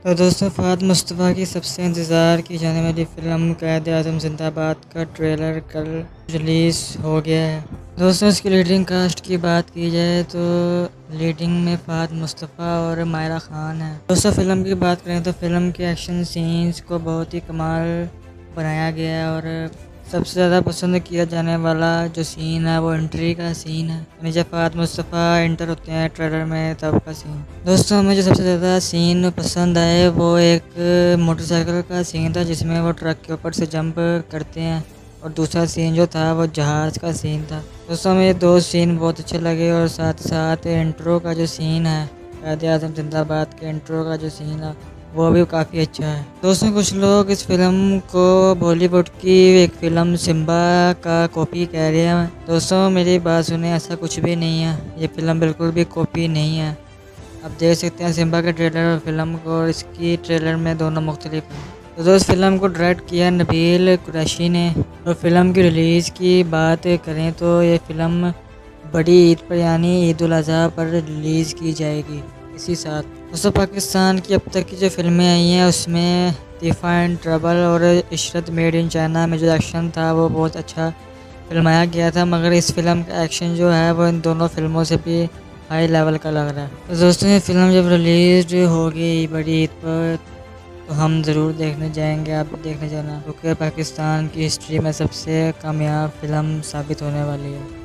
तो दोस्तों फ़हद मुस्तफ़ा की सबसे इंतज़ार की जाने वाली फ़िल्म क़ायद-ए-आज़म ज़िंदाबाद का ट्रेलर कल रिलीज़ हो गया है। दोस्तों इसकी लीडिंग कास्ट की बात की जाए तो लीडिंग में फ़हद मुस्तफ़ा और मायरा ख़ान है। दोस्तों फ़िल्म की बात करें तो फ़िल्म के एक्शन सीन्स को बहुत ही कमाल बनाया गया है और सबसे ज़्यादा पसंद किया जाने वाला जो सीन है वो एंट्री का सीन है, यानी जब फ़हद मुस्तफ़ा एंटर होते हैं ट्रेलर में तब का सीन। दोस्तों हमें जो सबसे ज़्यादा सीन पसंद आए वो एक मोटरसाइकिल का सीन था जिसमें वो ट्रक के ऊपर से जंप करते हैं, और दूसरा सीन जो था वो जहाज़ का सीन था। दोस्तों हमें ये दो सीन बहुत अच्छे लगे, और साथ ही साथ इंट्रो का जो सीन है, क़ायद-ए-आज़म ज़िंदाबाद के इंट्रो का जो सीन है वो भी काफ़ी अच्छा है। दोस्तों कुछ लोग इस फिल्म को बॉलीवुड की एक फ़िल्म सिम्बा का कॉपी कह रहे हैं। दोस्तों मेरी बात सुने, ऐसा कुछ भी नहीं है, ये फ़िल्म बिल्कुल भी कॉपी नहीं है। आप देख सकते हैं सिम्बा के ट्रेलर और फिल्म को, और इसकी ट्रेलर में दोनों मुख्तलिफ हैं। तो दोस्त फिल्म को डायरेक्ट किया नबील कुरैशी ने, और फिल्म की रिलीज़ की बात करें तो ये फ़िल्म बड़ी ईद पर यानी ईद उल अज़हा पर रिलीज़ की जाएगी इसी साल। दोस्तों पाकिस्तान की अब तक की जो फिल्में आई हैं उसमें तीफ़ा एंड ट्रबल और इशरत मेड इन चाइना में जो एक्शन था वो बहुत अच्छा फिल्माया गया था, मगर इस फिल्म का एक्शन जो है वो इन दोनों फिल्मों से भी हाई लेवल का लग रहा है। तो दोस्तों ये फिल्म जब रिलीज होगी बड़ी ईद पर तो हम ज़रूर देखने जाएंगे, आप भी देखने जाना, क्योंकि पाकिस्तान की हिस्ट्री में सबसे कामयाब फिल्म साबित होने वाली है।